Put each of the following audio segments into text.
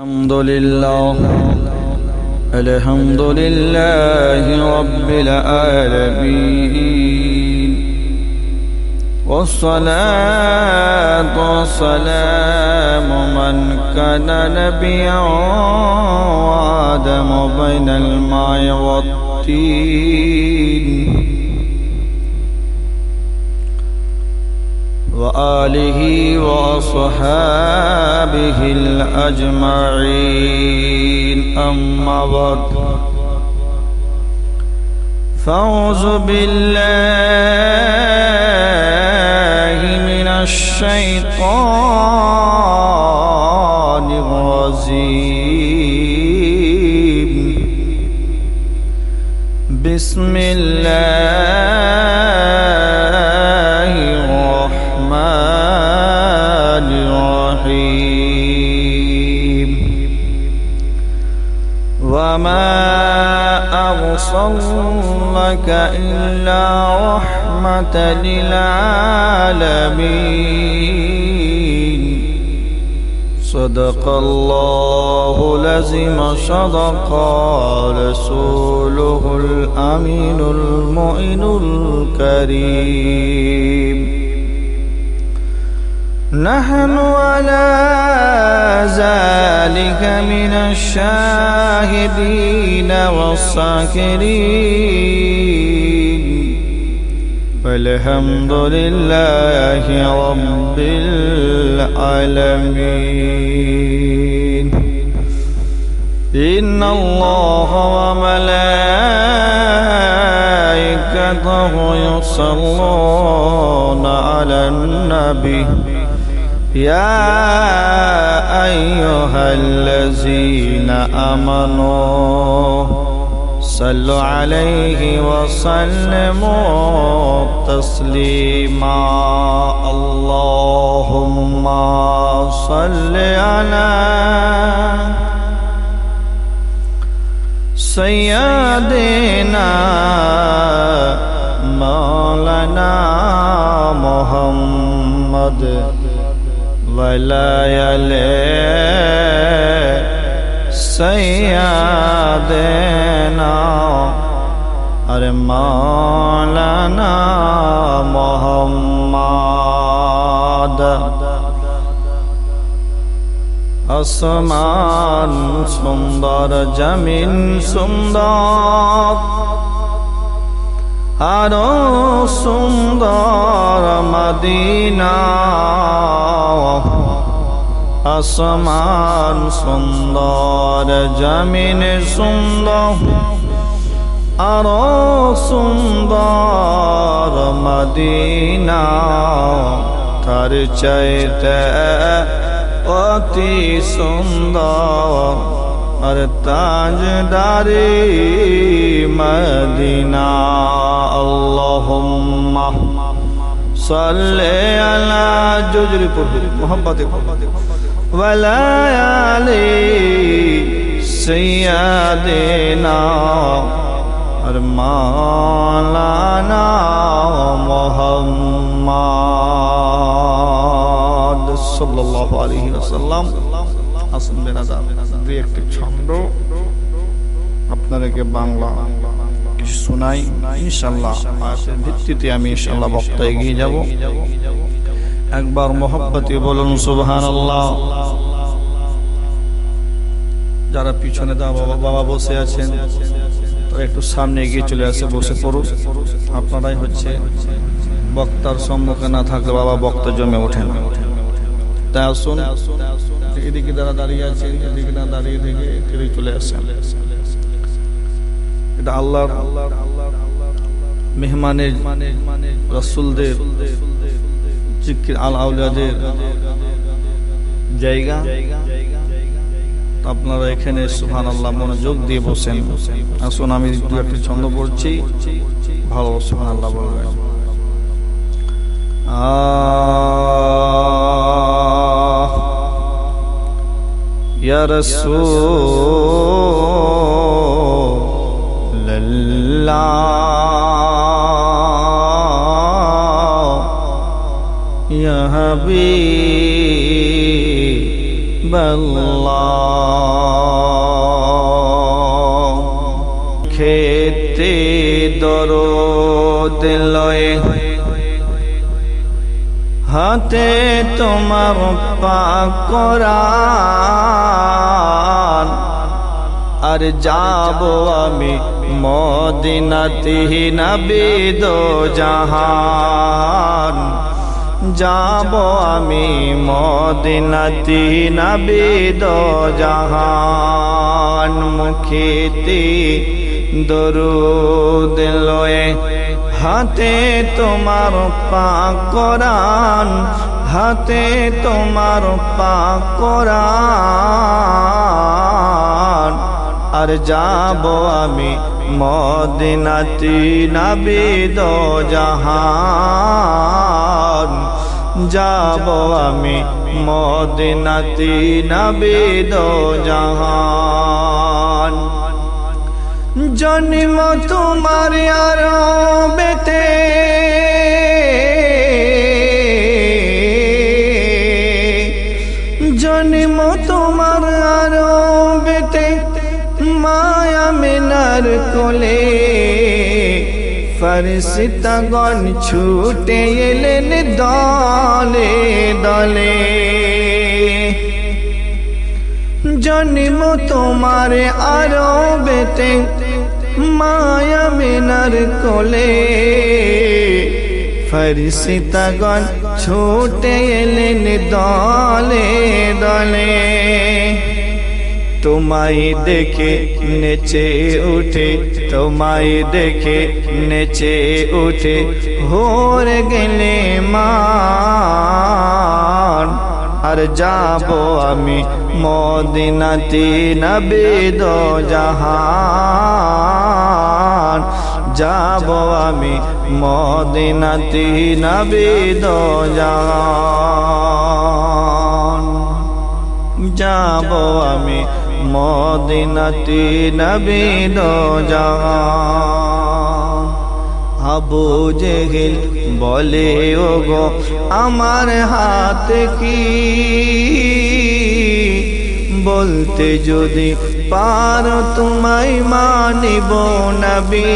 الحمد لله رب العالمين والصلاة والسلام من كان نبيا وآدم بين الماء والطين وآله وأصحابه الأجمعين أما بعد فأعوذ بالله من الشيطان الرجيم بسم الله الرحمن الرحيم وما أرسلناك إلا رحمة للعالمين صدق الله العظيم صدق رسوله الأمين المؤمن الكريم نحن على ذلك من الشاهدين والشاكرين والحمد لله رب العالمين إن الله وملائكته يصلون على النبي يا أيها الذين آمنوا صلوا عليه وسلموا تسليما اللهم صل على سيدنا مولانا محمد وَلَيَالِهِ سَيَّدِنَا مولانا محمد আসমান সুন্দর জমিন সুন্দর আরো সুন্দর মদিনা আসমান সুন্দর জমিন সুন্দর আরো সুন্দর মদিনা তার চাইতে অতি সুন্দর আর তাজদারি মদিনা আল্লাহুম্মা সাল্লি আলা জুজরি মোহাম্মতে ওয়ালা আলি সাইয়্যিদিনা আর মাওলানা মুহাম্মদ সাল্লাল্লাহু আলাইহি ওয়াসাল্লাম আসুন বেনাদা দুই একটি ছন্দ আপনাদেরকে বাংলা কিছু শোনাই ইনশাআল্লাহ আয়াতের ভিত্তিতে আমি ইনশাআল্লাহ বক্তা এগিয়ে যাব একবার মোহাব্বতে বলুন সুবহানাল্লাহ যারা পিছনে বাবা বসে আছেন তারা একটু সামনে এগিয়ে চলে আসে বসে পড়ুন আপনারাই হচ্ছে বক্তার সম্মুখে না থাকলে বাবা বক্তা জমে ওঠেন তাই আসুন এদিকে যারা দাঁড়িয়ে আছেন এদিকে না দাঁড়িয়ে থেকে ফিরে চলে আসেন এটা আল্লাহর মেহমানের রাসূলদের জিকির আল আউলিয়াদের জায়গা আপনারা এখানে সুবহানাল্লাহ মনোযোগ দিয়ে বসেন আসুন আমি দু একটি ছন্দ পড়ছি ভালো সুবহানাল্লাহ বলবেন ইয়া রাসূলুল্লাহ ইয়া হাবিবাল্লাহ দরুদ লয়ে হাতে তোমার পাক কোরআন আর যাব আমি মদিনাতে নবী দো জাহান যাব আমি মদিনাতে নবী দো জাহান মুখেতে দরুদ লয়ে হাতে তোমার পাক কোরআন হাতে তোমার পাক কোরআন আর যাব আমি মদিনাতে নবী দো জাহান যাব আমি মদিনাতে নবী দো জাহান জন্ম তোমার আরবেতে জন্ম তোমার আরবেতে মায়া মিনার কোলে ফরিশতাগণ ছুটে এলেন দলে দলে জন্ম তোমার আরবেতে মায়া মিনার কোলে ফরিশতাগণ ছুটে এলেন দলে দলে তোমায় দেখে নেচে উঠে তোমায় দেখে নেচে উঠে হোর গেলে মান আর যাব আমি মদিনাতে নবী দো জাহান যাব আমি মদিনাতে নবী দো জাহান যাব আমি মদিনাতে নবী দো জাহান আবু জেহেল বলে ওগো আমার হাতে কি বলতে যদি পারো তোমায় মানিব নবী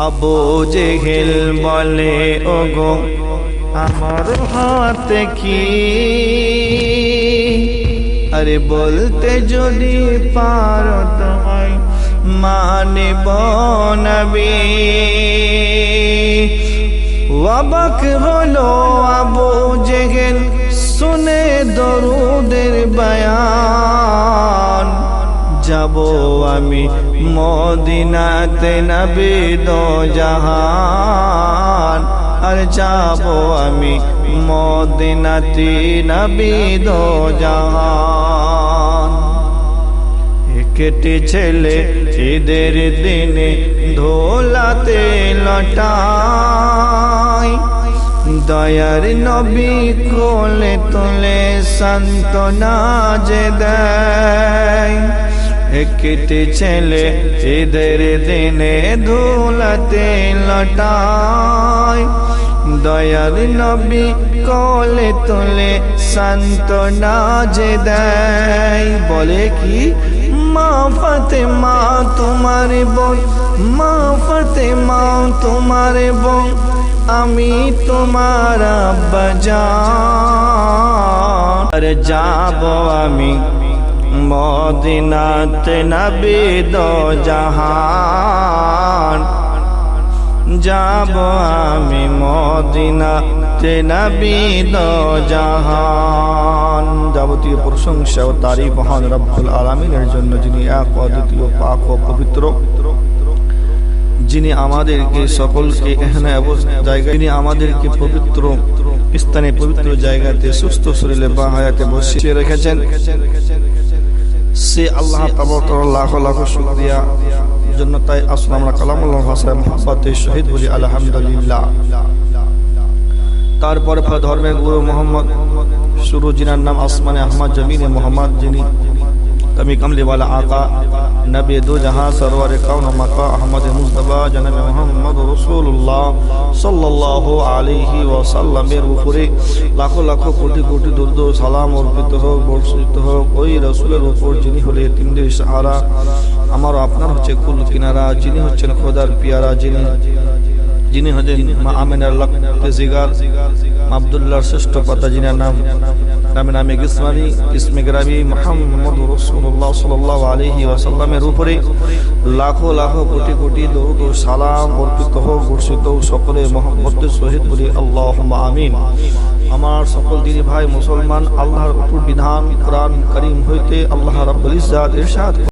আবু জেহেল বলে ওগো আমার হাতে কি আরে বলতে যদি পারো তোমায় মানিব নবী অবাক হলো আবু জেহেল শুনে দরুদের বয়ান যাব আমি মদিনাতে নবী দো জাহান আর যাব আমি মদিনাতে নবী দো জাহান একটি ছেলে ঈদের দিনে ধোলাতে লটায় দয়ার নবী কোলে তোলে সান্ত্বনা যে দেয় একটি ছেলে ঈদের দিনে ধোলাতে লটায় দয়ার নবী কোলে তোলে সান্ত্বনা যে দেয় বলে কি মা ফাতেমা তোমার বোন মা ফাতেমা তোমার বোন আমি তোমার আব্বা জান আর যাব আমি মদিনাতে নবী দো জাহান যাব আমি মদিনাতে নবী দো জাহান যাবতীয় প্রশংসা ও তারিফ মহান রব্বুল আলামিনের জন্য যিনি এক অদ্বিতীয় পাক ও পবিত্র যিনি আমাদেরকে সকলকে এখানে জায়গায় যিনি আমাদেরকে পবিত্র স্থানে পবিত্র জায়গাতে সুস্থ শরীরে বা হায়াতে বসিয়ে রেখেছেন সে আল্লাহ তাবারক লাখ লাখ শুকরিয়া জন্য তাই আসলে আমরা কালামুল্লাহ ভাষায় মুহাব্বতে শহীদ বলি আলহামদুলিল্লাহ তারপরে ধর্মের গুরু মোহাম্মদ শুরু যিনার নাম আসমানে আহমদ জমিনে মোহাম্মদ যিনি कमी कमली वाला आका नबी दो जहां सरवर कौन मका अहमद मुस्तफा जनाब मोहम्मद रसूलुल्लाह सल्लल्लाहु अलैहि वसल्लम এর উপরে লাখো লাখো কোটি কোটি দরুদ ও সালাম অর্পিত হোক বর্ষিত হোক ওই রাসূলের উপর যিনি হলেন তিনদের সাহারা আমার আপনার হচ্ছে কুল কিনারা যিনি হচ্ছেন খোদার পিয়ারা যিনি হচ্ছেন মা আমিনার লক্তে জিগার আব্দুল্লাহর শ্রেষ্ঠ পাতা যিনার নামে নামে গিসমানি ইসমে গ্রামি মুহাম্মদ রাসূলুল্লাহ সাল্লাল্লাহু আলাইহি ওয়াসাল্লামের উপরে লাখো লাখো কোটি কোটি দরুদ ও সালাম অর্পিত হোক বর্ষিত হোক সকলে মুহাম্মদের সহিত বলি আল্লাহুম্মা আমিন। আমার সকল দিনী ভাই মুসলমান, আল্লাহর উপর বিধান কোরআন কারীম হইতে আল্লাহ রাব্বুল ইজ্জাত ইরশাদ